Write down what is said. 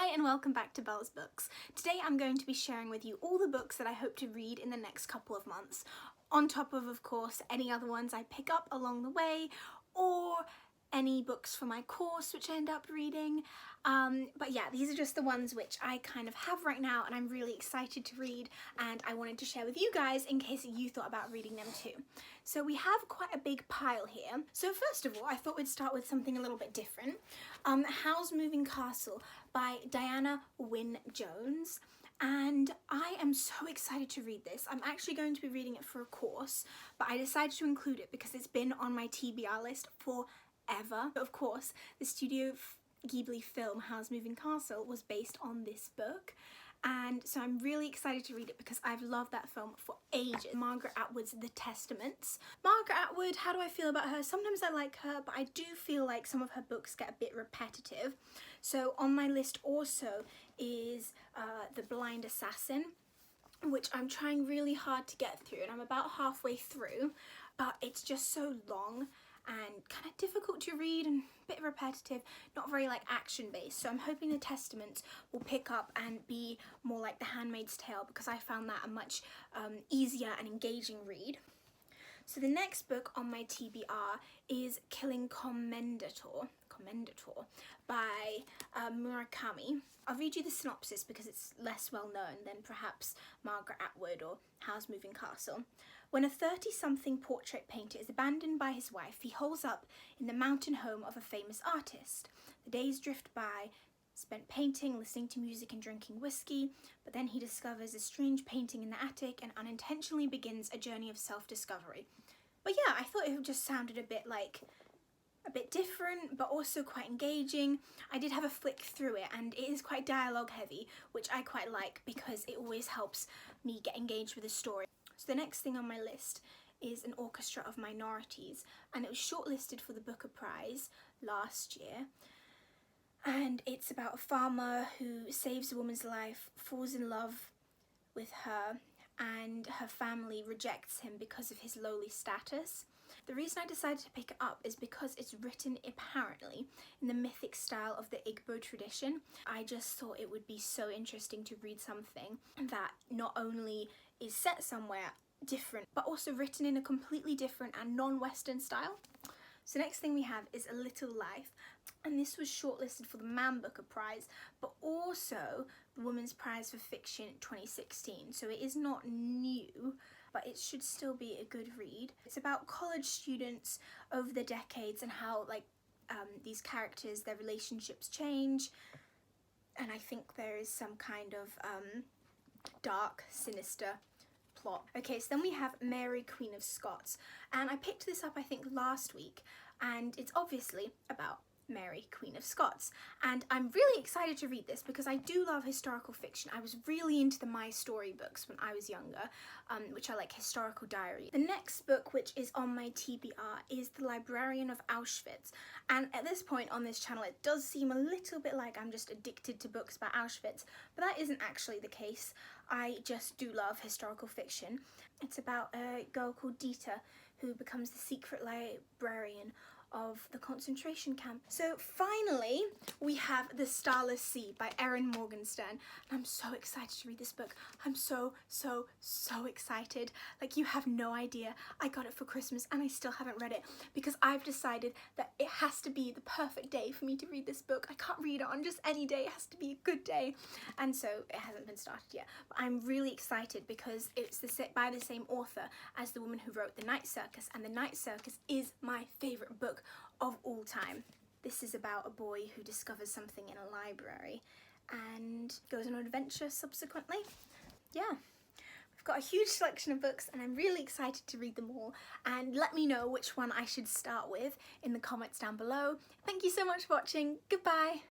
Hi and welcome back to Belle's Books. Today I'm going to be sharing with you all the books that I hope to read in the next couple of months, on top of course, any other ones I pick up along the way, or any books for my course which I end up reading. But yeah, these are just the ones which I kind of have right now and I'm really excited to read, and I wanted to share with you guys in case you thought about reading them too. So we have quite a big pile here. So first of all, I thought we'd start with something a little bit different. Howls Moving Castle by Diana Wynne Jones. And I am so excited to read this. I'm actually going to be reading it for a course, but I decided to include it because it's been on my TBR list forever. Of course, the Studio Ghibli film Howl's Moving Castle was based on this book, and so I'm really excited to read it because I've loved that film for ages. Margaret Atwood's The Testaments. Margaret Atwood, how do I feel about her? Sometimes I like her, but I do feel like some of her books get a bit repetitive. So on my list also is The Blind Assassin, which I'm trying really hard to get through, and I'm about halfway through, but it's just so long and kind of difficult to read and a bit repetitive, not very like action based. So I'm hoping The Testaments will pick up and be more like The Handmaid's Tale, because I found that a much easier and engaging read. So the next book on my TBR is Killing Commendatore by Murakami. I'll read you the synopsis because it's less well known than perhaps Margaret Atwood or Howl's Moving Castle. When a 30-something portrait painter is abandoned by his wife, he holes up in the mountain home of a famous artist. The days drift by, spent painting, listening to music and drinking whiskey, but then he discovers a strange painting in the attic and unintentionally begins a journey of self-discovery. But yeah, I thought it just sounded a bit different, but also quite engaging. I did have a flick through it, and it is quite dialogue heavy, which I quite like because it always helps me get engaged with the story. So the next thing on my list is An Orchestra of Minorities, and it was shortlisted for the Booker Prize last year. And it's about a farmer who saves a woman's life, falls in love with her, and her family rejects him because of his lowly status. The reason I decided to pick it up is because it's written apparently in the mythic style of the Igbo tradition. I just thought it would be so interesting to read something that not only is set somewhere different, but also written in a completely different and non-Western style. So next thing we have is A Little Life, and this was shortlisted for the Man Booker Prize, but also the Women's Prize for Fiction 2016. So it is not new, but it should still be a good read. It's about college students over the decades and how these characters, their relationships change, and I think there is some kind of dark, sinister plot. Okay, so then we have Mary, Queen of Scots, and I picked this up I think last week, and it's obviously about Mary, Queen of Scots, and I'm really excited to read this because I do love historical fiction. I was really into the My Story books when I was younger, which are like historical diary. The next book which is on my TBR is The Librarian of Auschwitz, and at this point on this channel it does seem a little bit like I'm just addicted to books about Auschwitz, but that isn't actually the case. I just do love historical fiction. It's about a girl called Dita who becomes the secret librarian of the concentration camp. So finally we have The Starless Seat by Erin Morgenstern, and I'm so excited to read this book. I'm so excited, like you have no idea. I got it for Christmas and I still haven't read it because I've decided that it has to be the perfect day for me to read this book. I can't read it on just any day, it has to be a good day, and so it hasn't been started yet, but I'm really excited because it's by the same author as the woman who wrote The Night Circus, and The Night Circus is my favourite book of all time. This is about a boy who discovers something in a library and goes on an adventure subsequently. Yeah, we've got a huge selection of books and I'm really excited to read them all, and let me know which one I should start with in the comments down below. Thank you so much for watching. Goodbye.